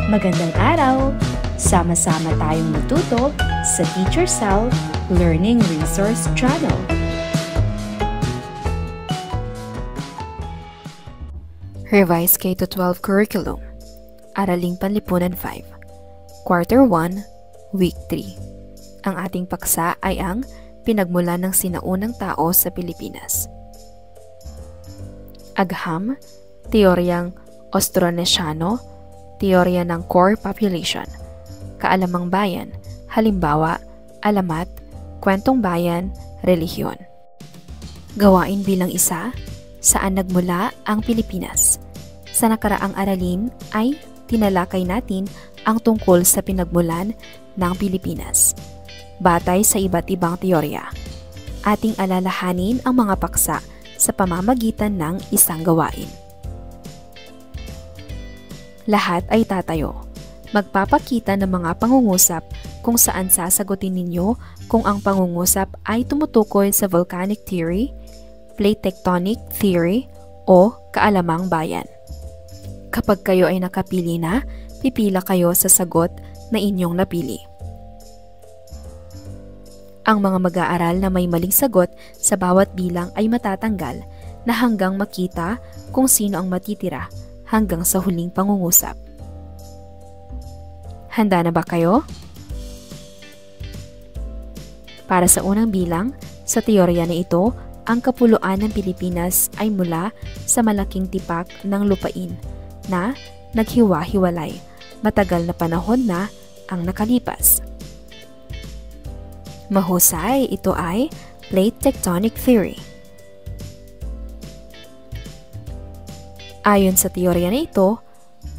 Magandang araw! Sama-sama tayong matuto sa Teacher Sal Learning Resource Channel. Revised K-12 Curriculum, Araling Panlipunan 5, Quarter 1, Week 3. Ang ating paksa ay ang pinagmulan ng sinaunang tao sa Pilipinas. Agham, teoryang Austronesiano, teorya ng core population, kaalamang bayan, halimbawa, alamat, kwentong bayan, relihiyon. Gawain bilang isa, saan nagmula ang Pilipinas? Sa nakaraang aralin ay tinalakay natin ang tungkol sa pinagmulan ng Pilipinas. Batay sa iba't ibang teorya, ating alalahanin ang mga paksa sa pamamagitan ng isang gawain. Lahat ay tatayo. Magpapakita ng mga pangungusap kung saan sasagutin ninyo kung ang pangungusap ay tumutukoy sa volcanic theory, plate tectonic theory, o kaalamang bayan. Kapag kayo ay nakapili na, pipila kayo sa sagot na inyong napili. Ang mga mag-aaral na may maling sagot sa bawat bilang ay matatanggal na hanggang makita kung sino ang matitira hanggang sa huling pangungusap. Handa na ba kayo? Para sa unang bilang, sa teorya na ito, ang kapuluan ng Pilipinas ay mula sa malaking tipak ng lupain na naghiwa-hiwalay. Matagal na panahon na ang nakalipas. Mahusay, ito ay plate tectonic theory. Ayon sa teorya na ito,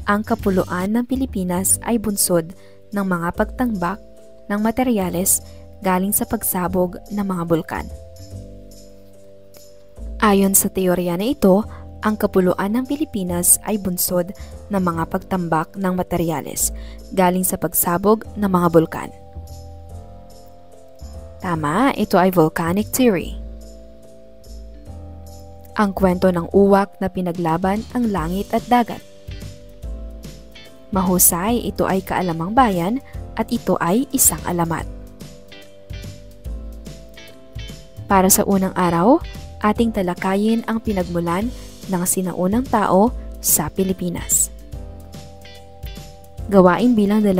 ang kapuluan ng Pilipinas ay bunsod ng mga pagtambak ng materyales galing sa pagsabog ng mga bulkan. Ayon sa teorya na ito, ang kapuluan ng Pilipinas ay bunsod ng mga pagtambak ng materyales galing sa pagsabog ng mga bulkan. Tama, ito ay volcanic theory. Ang kwento ng uwak na pinaglaban ang langit at dagat. Mahusay, ito ay kaalamang bayan at ito ay isang alamat. Para sa unang araw, ating talakayin ang pinagmulan ng sinaunang tao sa Pilipinas. Gawain bilang 2,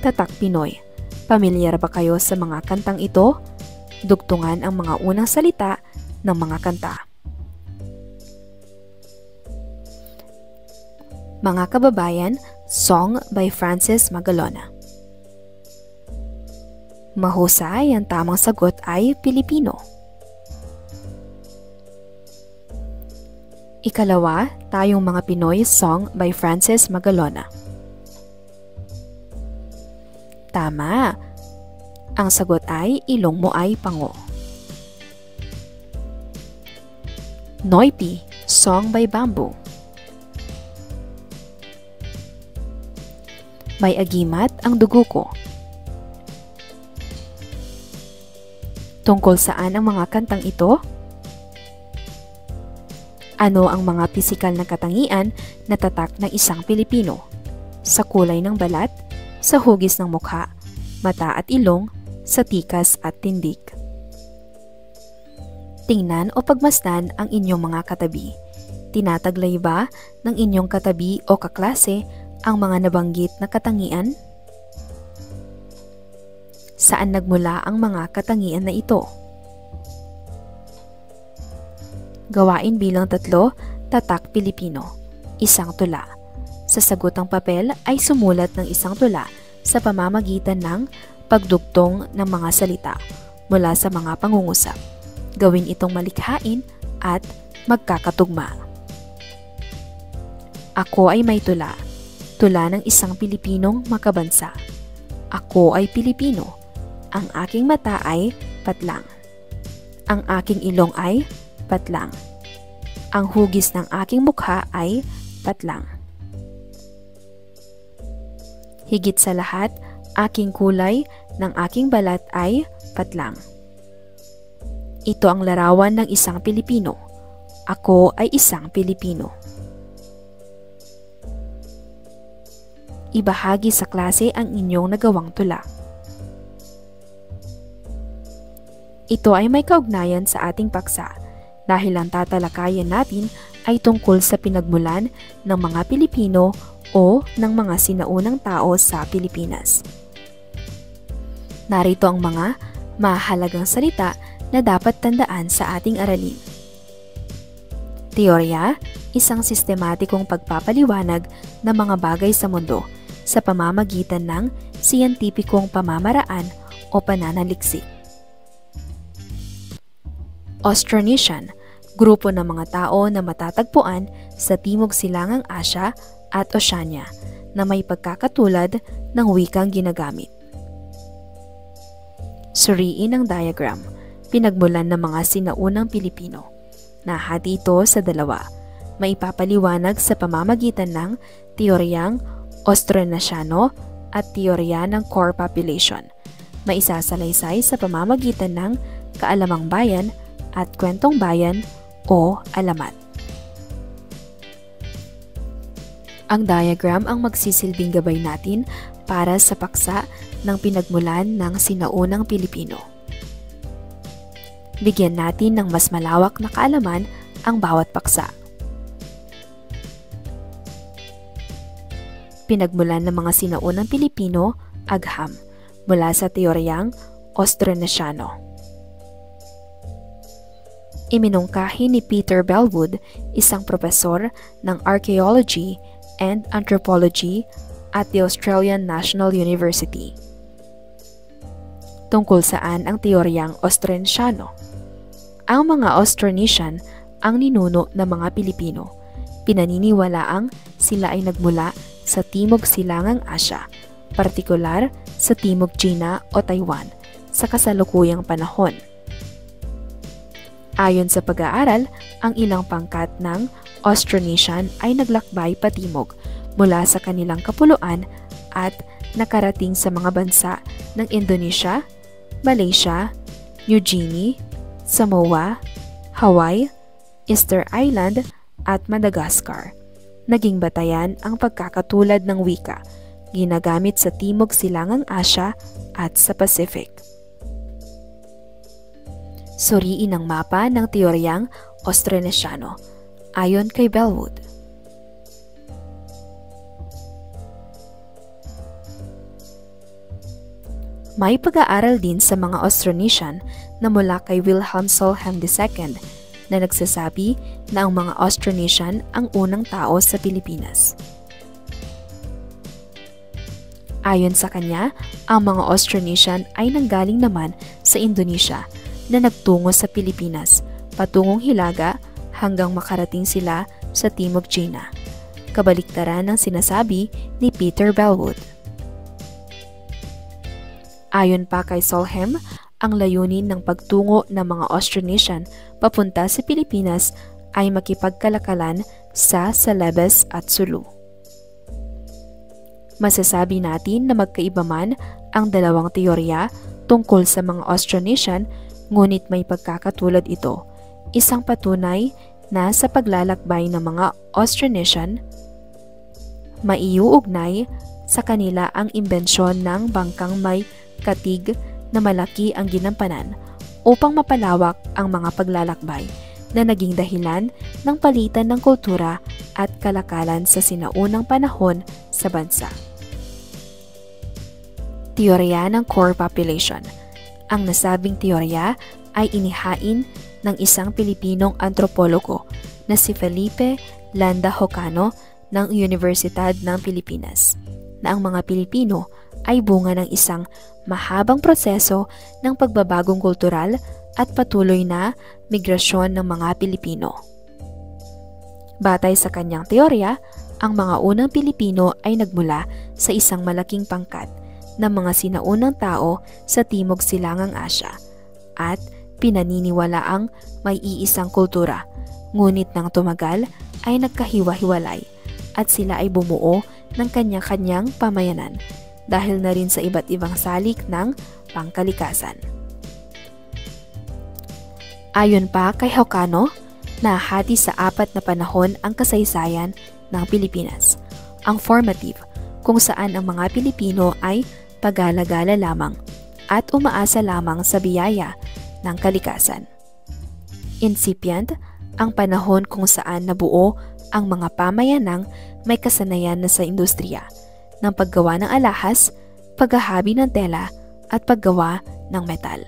Tatak Pinoy. Pamilyar ba kayo sa mga kantang ito? Dugtungan ang mga unang salita ng mga kanta. Mga kababayan, song by Francis Magalona. Mahusay, ang tamang sagot ay Pilipino. Ikalawa, Tayong Mga Pinoy, song by Francis Magalona. Tama. Ang sagot ay Ilong Mo Ay Pango. Noipi, song by Bamboo. May agimat ang dugo ko. Tungkol saan ang mga kantang ito? Ano ang mga pisikal na katangian na tatak ng isang Pilipino? Sa kulay ng balat, sa hugis ng mukha, mata at ilong, sa tikas at tindig. Tingnan o pagmasdan ang inyong mga katabi. Tinataglay ba ng inyong katabi o kaklase ang mga nabanggit na katangian? Saan nagmula ang mga katangian na ito? Gawain bilang 3, Tatak Pilipino. Isang tula. Sa sagutang papel ay sumulat ng isang tula sa pamamagitan ng pagdugtong ng mga salita mula sa mga pangungusap. Gawin itong malikhain at magkakatugma. Ako ay may tula. Tula ng isang Pilipinong makabansa. Ako ay Pilipino. Ang aking mata ay patlang. Ang aking ilong ay patlang. Ang hugis ng aking mukha ay patlang. Higit sa lahat, aking kulay ng aking balat ay patlang. Ito ang larawan ng isang Pilipino. Ako ay isang Pilipino. ibahagi sa klase ang inyong nagawang tula. Ito ay may kaugnayan sa ating paksa dahil ang tatalakayan natin ay tungkol sa pinagmulan ng mga Pilipino o ng mga sinaunang tao sa Pilipinas. Narito ang mga mahalagang salita na dapat tandaan sa ating aralin. Teorya, isang sistematikong pagpapaliwanag ng mga bagay sa mundo sa pamamagitan ng siyentipikong pamamaraan o pananaliksik. Austronesian, grupo ng mga tao na matatagpuan sa Timog Silangang Asya at Oceania na may pagkakatulad ng wikang ginagamit. Suriin ang diagram, pinagmulan ng mga sinaunang Pilipino. Nahati ito sa dalawa, maipapaliwanag sa pamamagitan ng teoryang Austronesiano at teorya ng core population, maisasalaysay sa pamamagitan ng kaalamang bayan at kwentong bayan o alamat. Ang diagram ang magsisilbing gabay natin para sa paksa ng pinagmulan ng sinaunang Pilipino. Bigyan natin ng mas malawak na kaalaman ang bawat paksa. Pinagmulan ng mga sinaunang Pilipino, agham, mula sa teoryang Austronesiano. Iminungkahi ni Peter Bellwood, isang propesor ng Archaeology and Anthropology at the Australian National University. Tungkol saan ang teoryang Austronesiano? Ang mga Austronesian ang ninuno ng mga Pilipino. Pinaniniwalaang sila ay nagmula sa Timog Silangang Asya, partikular sa Timog China o Taiwan, sa kasalukuyang panahon. Ayon sa pag-aaral, ang ilang pangkat ng Austronesian ay naglakbay patimog mula sa kanilang kapuluan at nakarating sa mga bansa ng Indonesia, Malaysia, New Guinea, Samoa, Hawaii, Easter Island at Madagascar. Naging batayan ang pagkakatulad ng wika, ginagamit sa Timog Silangang Asya at sa Pacific. Suriin ang mapa ng teoryang Austronesiano ayon kay Bellwood. May pag-aaral din sa mga Austronesian na mula kay Wilhelm Solheim II na nagsasabi na ang mga Austronesian ang unang tao sa Pilipinas. Ayon sa kanya, ang mga Austronesian ay nanggaling naman sa Indonesia na nagtungo sa Pilipinas, patungong Hilaga hanggang makarating sila sa Timog China. Kabaliktaran ng sinasabi ni Peter Bellwood. Ayon pa kay Solheim, ang layunin ng pagtungo ng mga Austronesian papunta sa Pilipinas ay makipagkalakalan sa Celebes at Sulu. Masasabi natin na magkaiba man ang dalawang teorya tungkol sa mga Austronesian, ngunit may pagkakatulad ito, isang patunay na sa paglalakbay ng mga Austronesian, maiuugnay sa kanila ang imbensyon ng bangkang may katig na malaki ang ginampanan upang mapalawak ang mga paglalakbay na naging dahilan ng palitan ng kultura at kalakalan sa sinaunang panahon sa bansa. Teorya ng core population. Ang nasabing teorya ay inihain ng isang Pilipinong antropologo na si Felipe Landa Jocano ng Universidad ng Pilipinas, na ang mga Pilipino ay bunga ng isang mahabang proseso ng pagbabagong kultural at patuloy na migrasyon ng mga Pilipino. Batay sa kanyang teorya, ang mga unang Pilipino ay nagmula sa isang malaking pangkat ng mga sinaunang tao sa Timog Silangang Asya at pinaniniwalaang may iisang kultura, ngunit nang tumagal ay nagkahiwa-hiwalay at sila ay bumuo ng kanya-kanyang pamayanan dahil na rin sa iba't ibang salik ng pangkalikasan. Ayon pa kay Jocano, nahati sa 4 na panahon ang kasaysayan ng Pilipinas. Ang formative, kung saan ang mga Pilipino ay pagala-gala lamang at umaasa lamang sa biyaya ng kalikasan. Incipient, ang panahon kung saan nabuo ang mga pamayanang may kasanayan na sa industriya ng paggawa ng alahas, paghahabi ng tela at paggawa ng metal.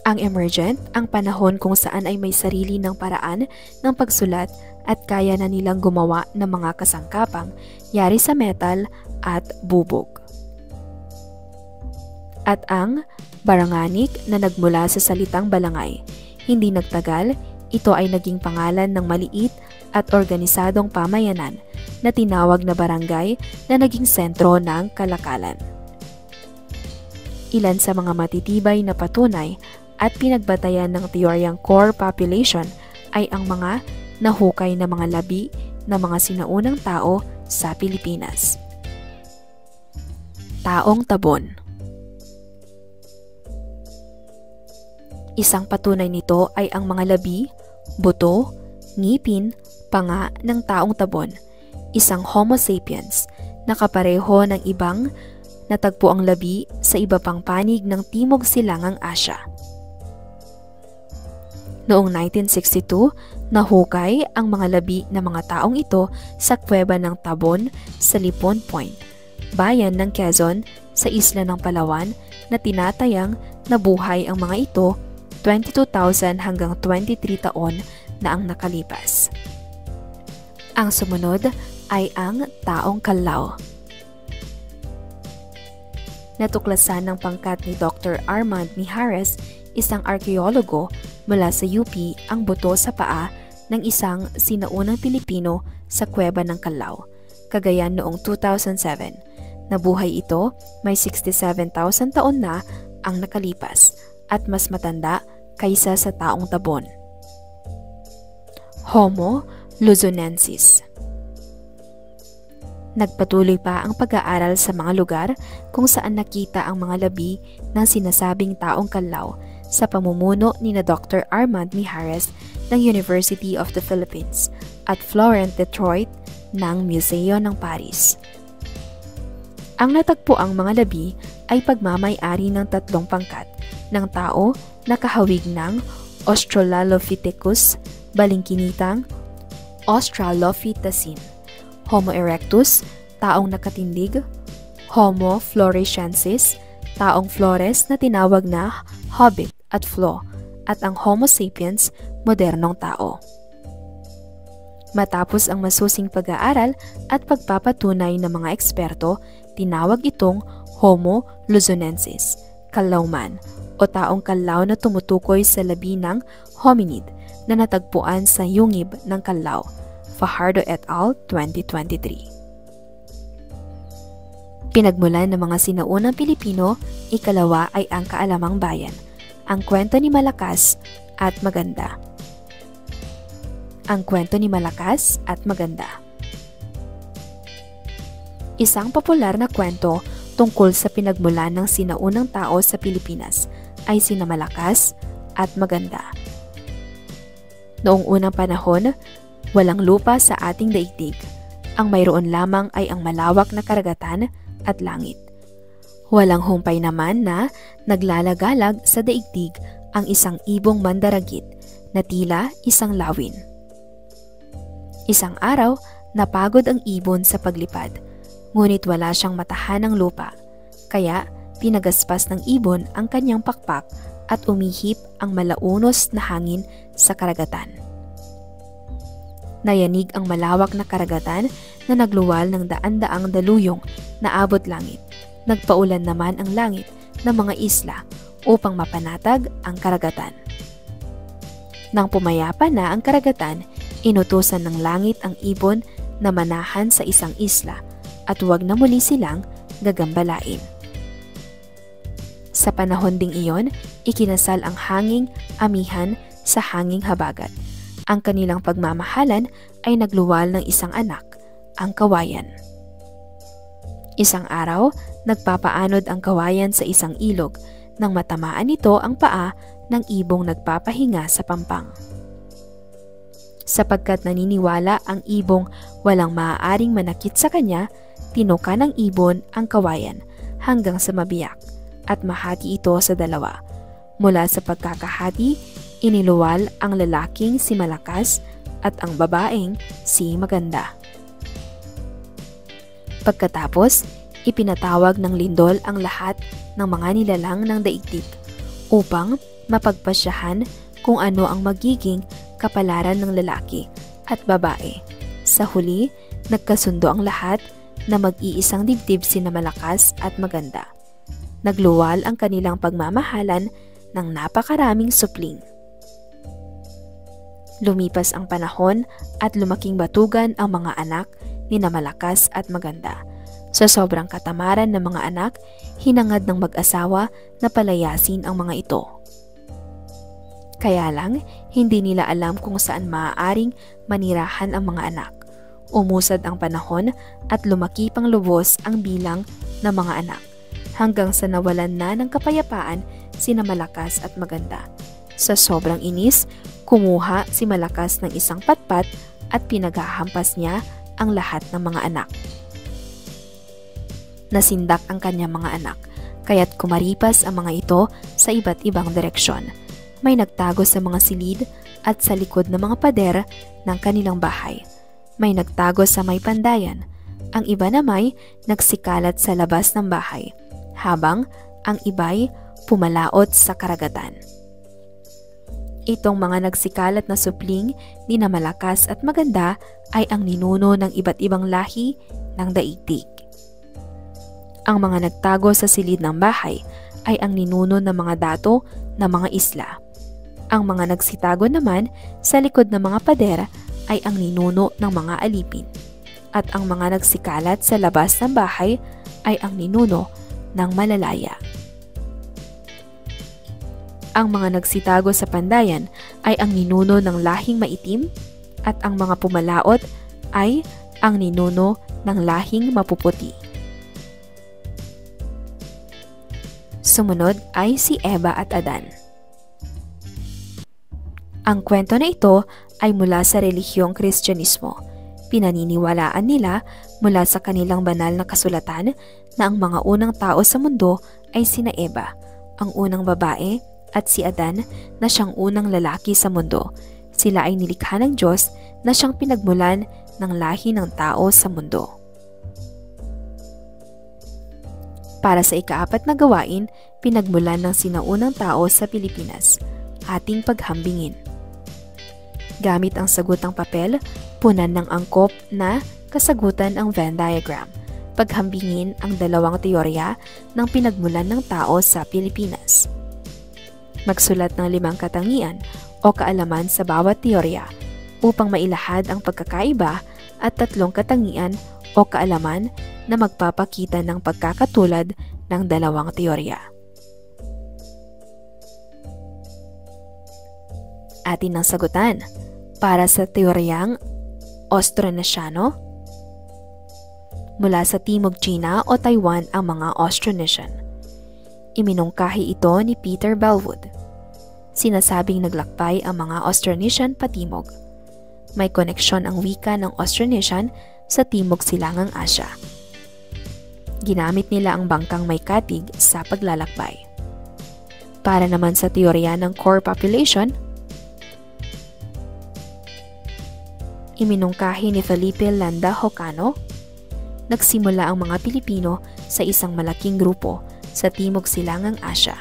Ang emergent, ang panahon kung saan ay may sarili ng paraan ng pagsulat at kaya na nilang gumawa ng mga kasangkapang yari sa metal at bubog. At ang baranganik na nagmula sa salitang balangay. Hindi nagtagal, ito ay naging pangalan ng maliit at organisadong pamayanan na tinawag na barangay na naging sentro ng kalakalan. Ilan sa mga matitibay na patunay at pinagbatayan ng teoryang core population ay ang mga nahukay na mga labi ng mga sinaunang tao sa Pilipinas. Taong Tabon. Isang patunay nito ay ang mga labi, buto, ngipin, panga ng taong Tabon, isang Homo sapiens na kapareho ng ibang natagpo ang labi sa iba pang panig ng Timog Silangang Asya. Noong 1962, nahukay ang mga labi ng mga taong ito sa kuweba ng Tabon sa Lipon Point, bayan ng Quezon sa isla ng Palawan na tinatayang nabuhay ang mga ito 22,000 hanggang 23 taon na ang nakalipas. Ang sumunod ay ang taong Kalaw. Natuklasan ng pangkat ni Dr. Armand Mijares, isang arkeologo mula sa UP, ang buto sa paa ng isang sinaunang Pilipino sa kuweba ng Kalaw, Cagayan noong 2007. Nabuhay ito, may 67,000 taon na ang nakalipas at mas matanda kaysa sa taong Tabon. Homo luzonensis. Nagpatuloy pa ang pag-aaral sa mga lugar kung saan nakita ang mga labi ng sinasabing taong Kalaw sa pamumuno ni na Dr. Armand Mijares ng University of the Philippines at Florent Detroit ng Museo ng Paris. Ang natagpuang mga labi ay pagmamay-ari ng tatlong pangkat ng tao na kahawig ng Australopithecus, balingkinitang Australopithecine, Homo erectus, taong nakatindig, Homo floresiensis, taong Flores na tinawag na Hobbit at Flo, at ang Homo sapiens, modernong tao. Matapos ang masusing pag-aaral at pagpapatunay ng mga eksperto, tinawag itong Homo luzonensis, Kalawman, o taong Kalaw na tumutukoy sa labi ng hominid na natagpuan sa yungib ng Kalaw, Fajardo et al. 2023. Pinagmulan ng mga sinaunang Pilipino, ikalawa ay ang Kaalamang Bayan, ang kwento ni Malakas at Maganda. Ang kwento ni Malakas at Maganda. Isang popular na kwento tungkol sa pinagmulan ng sinaunang tao sa Pilipinas ay sina Malakas at Maganda. Noong unang panahon, walang lupa sa ating daigdig. Ang mayroon lamang ay ang malawak na karagatan at langit. Walang humpay naman na naglalagalag sa daigdig ang isang ibong mandaragit na tila isang lawin. Isang araw, napagod ang ibon sa paglipad, ngunit wala siyang matahanang lupa, kaya pinagaspas ng ibon ang kanyang pakpak at umihip ang malaunos na hangin sa karagatan. Nayanig ang malawak na karagatan na nagluwal ng daan-daang daluyong na abot langit. Nagpaulan naman ang langit ng mga isla upang mapanatag ang karagatan. Nang pumayapa na ang karagatan, inutusan ng langit ang ibon na manahan sa isang isla at huwag na muli silang gagambalain. Sa panahon ding iyon, ikinasal ang hanging amihan sa hanging habagat. Ang kanilang pagmamahalan ay nagluwal ng isang anak, ang kawayan. Isang araw, nagpapaanod ang kawayan sa isang ilog nang matamaan nito ang paa ng ibong nagpapahinga sa pampang. Sapagkat naniniwala ang ibong walang maaaring manakit sa kanya, tinuka ng ibon ang kawayan hanggang sa mabiyak at mahati ito sa dalawa. Mula sa pagkakahati, iniluwal ang lalaking si malakas at ang babaeng si maganda. Pagkatapos, ipinatawag ng lindol ang lahat ng mga nilalang ng daigdig upang mapagpasyahan kung ano ang magiging kapalaran ng lalaki at babae. Sa huli, nagkasundo ang lahat na mag-iisang dibdib sina malakas at maganda. Nagluwal ang kanilang pagmamahalan ng napakaraming supling. Lumipas ang panahon at lumaking batugan ang mga anak ni na malakas at maganda. Sa sobrang katamaran ng mga anak, hinangad ng mag-asawa na palayasin ang mga ito. Kaya lang, hindi nila alam kung saan maaaring manirahan ang mga anak. Umusad ang panahon at lumaki pang lubos ang bilang ng mga anak, hanggang sa nawalan na ng kapayapaan sina malakas at maganda. Sa sobrang inis, kumuha si malakas ng isang patpat at pinaghahampas niya ang lahat ng mga anak. Nasindak ang kanyang mga anak, kaya't kumaripas ang mga ito sa iba't ibang direksyon. May nagtago sa mga silid at sa likod ng mga pader ng kanilang bahay. May nagtago sa may pandayan. Ang iba namay nagsikalat sa labas ng bahay, habang ang iba'y pumalaot sa karagatan. Itong mga nagsikalat na supling ni na malakas at maganda ay ang ninuno ng iba't ibang lahi ng daigdig. Ang mga nagtago sa silid ng bahay ay ang ninuno ng mga dato ng mga isla. Ang mga nagsitago naman sa likod ng mga pader ay ang ninuno ng mga alipin. At ang mga nagsikalat sa labas ng bahay ay ang ninuno ng malalaya. Ang mga nagsitago sa pandayan ay ang ninuno ng lahing maitim at ang mga pumalaot ay ang ninuno ng lahing mapuputi. Sumunod ay si Eva at Adan. Ang kwento na ito ay mula sa relihiyong Kristyanismo. Pinaniniwalaan nila mula sa kanilang banal na kasulatan na ang mga unang tao sa mundo ay sina Eva, ang unang babae, at si Adan na siyang unang lalaki sa mundo. Sila ay nilikha ng Diyos na siyang pinagmulan ng lahi ng tao sa mundo. Para sa ika-4 na gawain, pinagmulan ng sinaunang tao sa Pilipinas, ating paghambingin. Gamit ang sagutang papel, punan ng angkop na kasagutan ang Venn diagram. Paghambingin ang dalawang teorya ng pinagmulan ng tao sa Pilipinas. Magsulat ng 5 katangian o kaalaman sa bawat teorya upang mailahad ang pagkakaiba at 3 katangian o kaalaman na magpapakita ng pagkakatulad ng dalawang teorya. Atin ang sagutan. Para sa teoryang Austronesiano, mula sa Timog China o Taiwan ang mga Austronesian. Iminungkahi ito ni Peter Bellwood. Sinasabing naglakbay ang mga Austronesian patimog. May koneksyon ang wika ng Austronesian sa Timog Silangang Asya. Ginamit nila ang bangkang may katig sa paglalakbay. Para naman sa teorya ng core population, iminungkahi ni Felipe Landa Hocano, nagsimula ang mga Pilipino sa isang malaking grupo sa Timog Silangang Asya.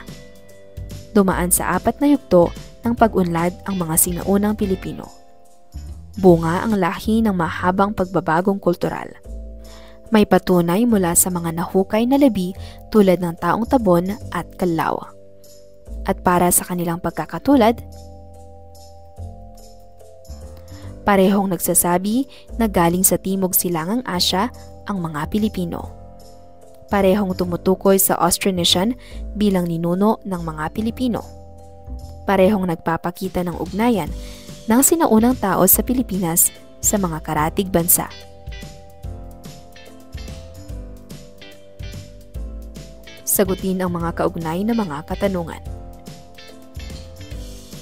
Dumaan sa 4 na yugto ng pag-unlad ang mga sinaunang Pilipino. Bunga ang lahi ng mahabang pagbabagong kultural. May patunay mula sa mga nahukay na labi tulad ng taong tabon at kalaw. At para sa kanilang pagkakatulad, parehong nagsasabi na galing sa Timog Silangang Asya ang mga Pilipino. Parehong tumutukoy sa Austronesian bilang ninuno ng mga Pilipino. Parehong nagpapakita ng ugnayan ng sinaunang tao sa Pilipinas sa mga karatig bansa. Sagutin ang mga kaugnay na mga katanungan.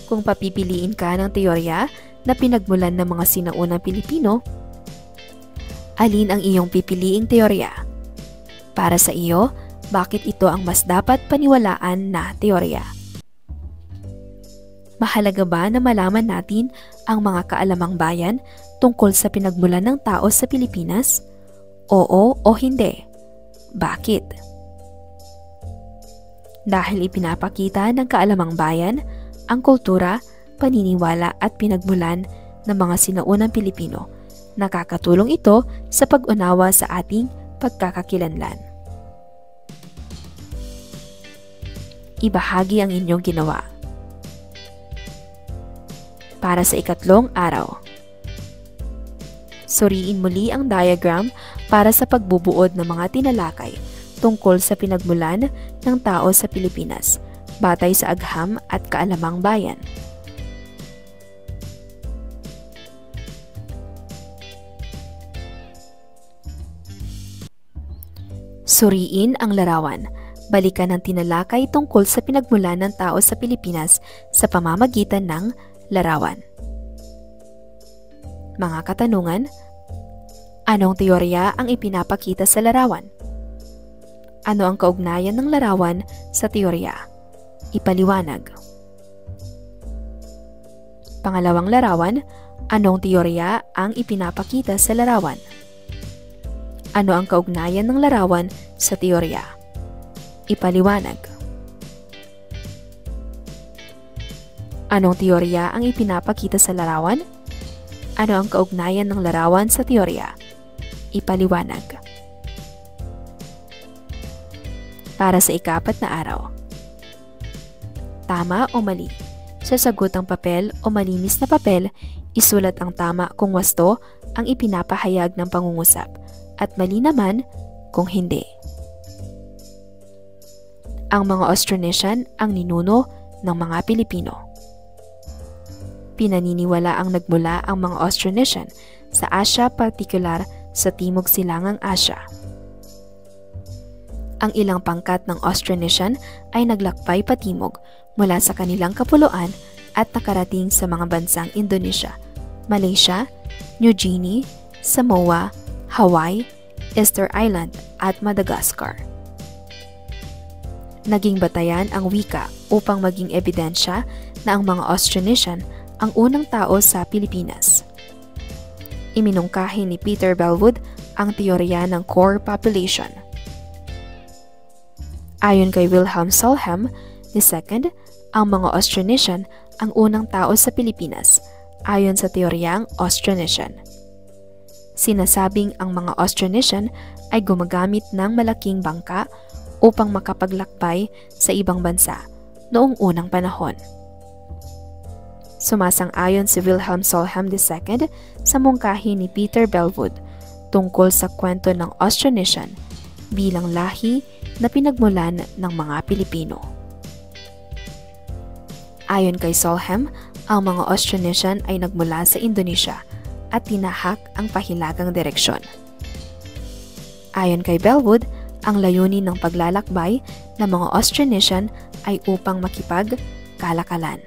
Kung papipiliin ka ng teorya na pinagmulan ng mga sinaunang Pilipino, alin ang iyong pipiliing teorya? Para sa iyo, bakit ito ang mas dapat paniwalaan na teorya? Mahalaga ba na malaman natin ang mga kaalamang bayan tungkol sa pinagmulan ng tao sa Pilipinas? Oo o hindi? Bakit? Dahil ipinapakita ng kaalamang bayan ang kultura, paniniwala at pinagmulan ng mga sinaunang Pilipino. Nakakatulong ito sa pag-unawa sa ating pagkakakilanlan. Ibahagi ang inyong ginawa. Para sa ikatlong araw, suriin muli ang diagram para sa pagbubuod ng mga tinalakay tungkol sa pinagmulan ng tao sa Pilipinas batay sa agham at kaalamang bayan. Suriin ang larawan. Balikan ang tinalakay tungkol sa pinagmulan ng tao sa Pilipinas sa pamamagitan ng larawan. Mga katanungan: anong teorya ang ipinapakita sa larawan? Ano ang kaugnayan ng larawan sa teorya? Ipaliwanag. Pangalawang larawan: anong teorya ang ipinapakita sa larawan? Ano ang kaugnayan ng larawan sa teorya? Ipaliwanag. Anong teorya ang ipinapakita sa larawan? Ano ang kaugnayan ng larawan sa teorya? Ipaliwanag. Para sa ika-4 na araw, tama o mali? Sa sagutang papel o malinis na papel, isulat ang tama kung wasto ang ipinapahayag ng pangungusap at mali naman kung hindi. Ang mga Austronesian ang ninuno ng mga Pilipino. Pinaniniwala ang nagmula ang mga Austronesian sa Asya, partikular sa Timog Silangang Asya. Ang ilang pangkat ng Austronesian ay naglakbay patimog mula sa kanilang kapuluan at nakarating sa mga bansang Indonesia, Malaysia, New Guinea, Samoa, Hawaii, Easter Island at Madagascar. Naging batayan ang wika upang maging ebidensya na ang mga Austronesian ang unang tao sa Pilipinas. Iminungkahi ni Peter Bellwood ang teorya ng core population. Ayon kay Wilhelm Solheim II, ang mga Austronesian ang unang tao sa Pilipinas ayon sa teoryang Austronesian. Sinasabing ang mga Austronesian ay gumagamit ng malaking bangka upang makapaglakbay sa ibang bansa noong unang panahon. Sumasang-ayon si Wilhelm Solheim II sa mungkahi ni Peter Bellwood tungkol sa kwento ng Austronesian bilang lahi na pinagmulan ng mga Pilipino. Ayon kay Solheim, ang mga Austronesian ay nagmula sa Indonesia at tinahak ang pahilagang direksyon. Ayon kay Bellwood, ang layunin ng paglalakbay ng mga Austronesian ay upang makipagkalakalan.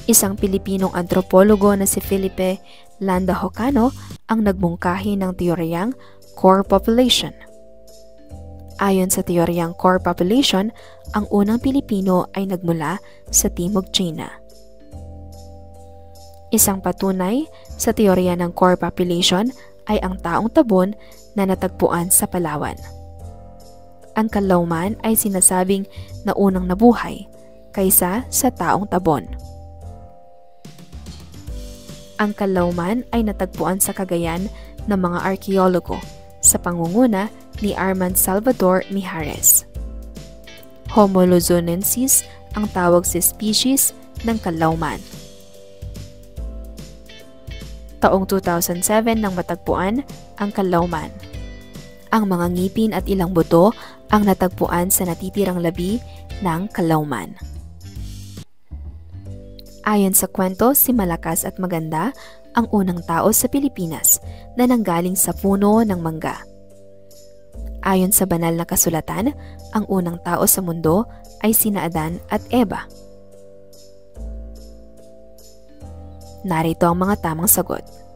Isang Pilipinong antropologo na si Felipe Landahocano ang nagmungkahi ng teoryang core population. Ayon sa teoryang core population, ang unang Pilipino ay nagmula sa Timog China. Isang patunay sa teorya ng core population ay ang taong Tabon na natagpuan sa Palawan. Ang Calauman ay sinasabing na unang nabuhay kaysa sa taong Tabon. Ang Calauman ay natagpuan sa Cagayan ng mga arkeologo sa pangunguna ni Armand Salvador Mijares. Homo luzonensis ang tawag sa species ng Calauman. Taong 2007 nang matagpuan ang Calauman. Ang mga ngipin at ilang buto ang natagpuan sa natitirang labi ng Calauman. Ayon sa kwento, si Malakas at Maganda ang unang tao sa Pilipinas na nanggaling sa puno ng mangga. Ayon sa banal na kasulatan, ang unang tao sa mundo ay sina Adan at Eva. Narito ang mga tamang sagot.